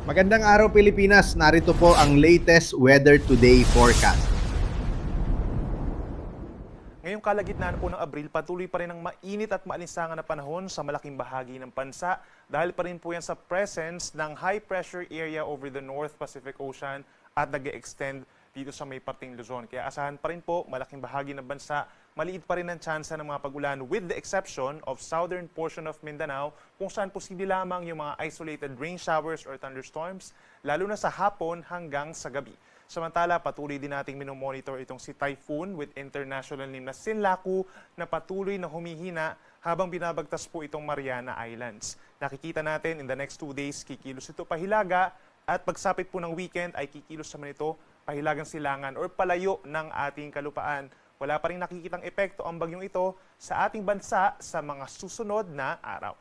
Magandang araw Pilipinas, narito po ang latest Weather Today forecast. Ngayong kalagitnaan po ng Abril, patuloy pa rin ang mainit at maalinsangan na panahon sa malaking bahagi ng bansa dahil pa rin po yan sa presence ng high pressure area over the North Pacific Ocean at nag-extend dito sa may parting Luzon. Kaya asahan pa rin po malaking bahagi ng bansa, maliit pa rin ang tsansa ng mga pagulan with the exception of southern portion of Mindanao kung saan posible lamang yung mga isolated rain showers or thunderstorms lalo na sa hapon hanggang sa gabi. Samantala, patuloy din nating minomonitor itong si Typhoon with international name na Sinlaku na patuloy na humihina habang binabagtas po itong Mariana Islands. Nakikita natin in the next 2 days, kikilos ito pahilaga at pagsapit po ng weekend ay kikilos naman ito pahilagang silangan or palayo ng ating kalupaan. Wala pa rin nakikitang epekto ang bagyong ito sa ating bansa sa mga susunod na araw.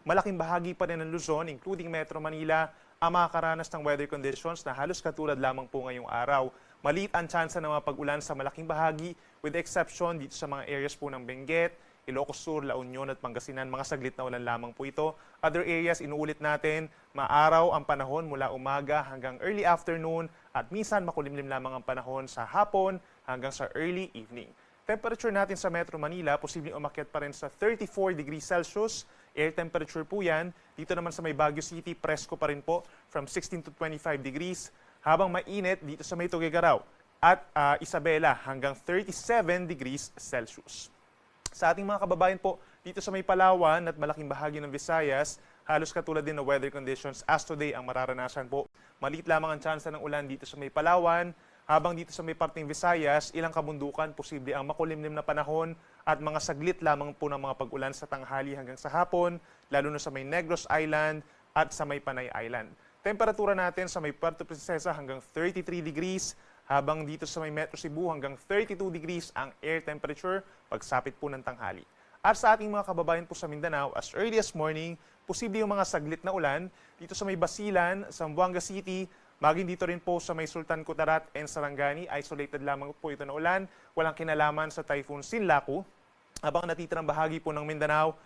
Malaking bahagi pa rin ng Luzon, including Metro Manila, ang makakaranas ng weather conditions na halos katulad lamang po ngayong araw. Maliit ang tsansa ng mga pag-ulan sa malaking bahagi with the exception dito sa mga areas po ng Benguet, Ilocos Sur, La Union at Pangasinan. Mga saglit na ulan lamang po ito. Other areas, inuulit natin, maaraw ang panahon mula umaga hanggang early afternoon at minsan makulimlim lamang ang panahon sa hapon hanggang sa early evening. Temperature natin sa Metro Manila, posibleng umakyat pa rin sa 34 degrees Celsius. Air temperature po yan. Dito naman sa may Baguio City, presko pa rin po from 16 to 25 degrees. Habang mainit dito sa may Tuguegarao at Isabela hanggang 37 degrees Celsius. Sa ating mga kababayan po, dito sa may Palawan at malaking bahagi ng Visayas, halos katulad din ng weather conditions as today ang mararanasan po. Maliit lamang ang tsansa ng ulan dito sa may Palawan, habang dito sa may parting Visayas, ilang kabundukan, posible ang makulimlim na panahon at mga saglit lamang po ng mga pag-ulan sa tanghali hanggang sa hapon, lalo na sa may Negros Island at sa may Panay Island. Temperatura natin sa may Puerto Princesa hanggang 33 degrees, habang dito sa may Metro Cebu hanggang 32 degrees ang air temperature pagsapit po ng tanghali. At sa ating mga kababayan po sa Mindanao, as early as morning, posible yung mga saglit na ulan dito sa may Basilan, Zamboanga City, maging dito rin po sa may Sultan Kudarat and Sarangani, isolated lamang po ito na ulan, walang kinalaman sa Typhoon Sinlaku. Habang natitirang bahagi po ng Mindanao,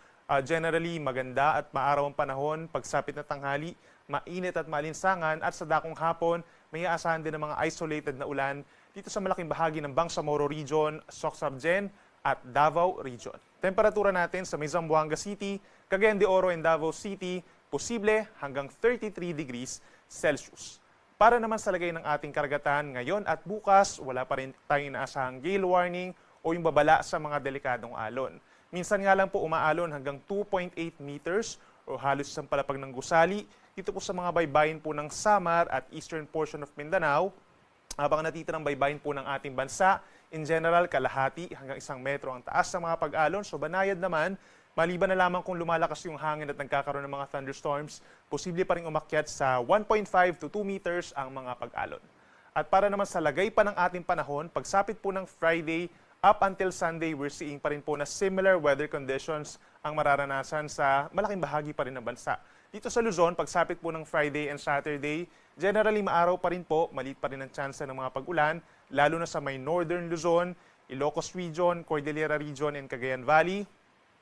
generally maganda at maaraw ang panahon, pagsapit na tanghali, mainit at malinsangan at sa dakong hapon, may aasahan din ng mga isolated na ulan dito sa malaking bahagi ng Bangsamoro Region, Soc-Sargen at Davao Region. Temperatura natin sa may Zamboanga City, Cagayan de Oro and Davao City, posible hanggang 33 degrees Celsius. Para naman sa lagay ng ating karagatan ngayon at bukas, wala pa rin tayong inaasahang gale warning o yung babala sa mga delikadong alon. Minsan nga lang po umaalon hanggang 2.8 meters o halos isang palapag ng gusali dito po sa mga baybayin po ng Samar at eastern portion of Mindanao. Habang natitirang baybayin po ng ating bansa, in general, kalahati hanggang 1 metro ang taas sa mga pag-alon. So banayad naman, maliban na lamang kung lumalakas yung hangin at nagkakaroon ng mga thunderstorms, posible pa rin umakyat sa 1.5 to 2 meters ang mga pag-alon. At para naman sa lagay pa ng ating panahon, pagsapit po ng Friday up until Sunday, we're seeing pa rin po na similar weather conditions ang mararanasan sa malaking bahagi pa rin ng bansa. Dito sa Luzon, pagsapit po ng Friday and Saturday, generally maaraw pa rin po, maliit pa rin ang tsansa ng mga pag-ulan, lalo na sa may Northern Luzon, Ilocos Region, Cordillera Region, and Cagayan Valley.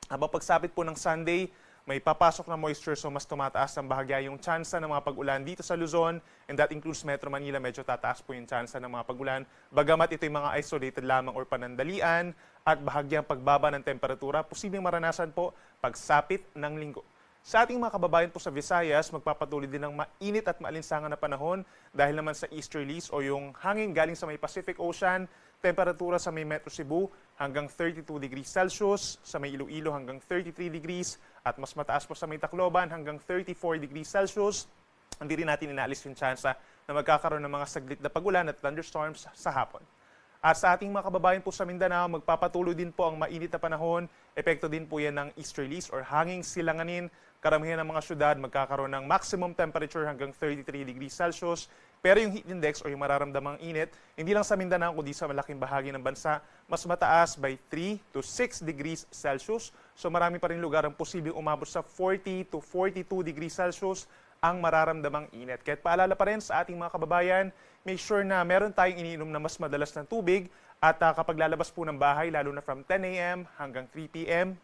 Habang pagsapit po ng Sunday, may papasok na moisture so mas tumataas ang bahagya yung tsansa ng mga pag-ulan dito sa Luzon, and that includes Metro Manila, medyo tataas po yung tsansa ng mga pag-ulan. Bagamat ito yung mga isolated lamang or panandalian at bahagyang pagbaba ng temperatura, posibleng maranasan po pagsapit ng linggo. Sa ating mga kababayan po sa Visayas, magpapatuloy din ng mainit at maalinsangan na panahon dahil naman sa easterlies o yung hangin galing sa may Pacific Ocean, temperatura sa may Metro Cebu hanggang 32 degrees Celsius, sa may Iloilo hanggang 33 degrees, at mas mataas po sa may Tacloban hanggang 34 degrees Celsius. Hindi rin natin inaalis yung tsansa na magkakaroon ng mga saglit na pagulan at thunderstorms sa hapon. At sa ating mga kababayan po sa Mindanao, magpapatuloy din po ang mainit na panahon. Epekto din po yan ng easterlies or hanging silanganin. Karamihan ng mga syudad magkakaroon ng maximum temperature hanggang 33 degrees Celsius. Pero yung heat index o yung mararamdamang init, hindi lang sa Mindanao kundi sa malaking bahagi ng bansa, mas mataas by 3 to 6 degrees Celsius. So marami pa rin lugar ang posibleng umabot sa 40 to 42 degrees Celsius ang mararamdamang init. Kahit paalala pa rin sa ating mga kababayan, make sure na meron tayong iniinom na mas madalas ng tubig at kapag lalabas po ng bahay, lalo na from 10 a.m. hanggang 3 p.m.,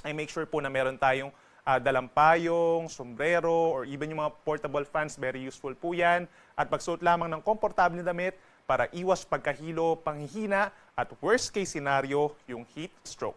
ay make sure po na meron tayong dalampayong, sombrero, or even yung mga portable fans, very useful po yan. At magsuot lamang ng komportable na damit para iwas pagkahilo, panghihina, at worst case scenario, yung heat stroke.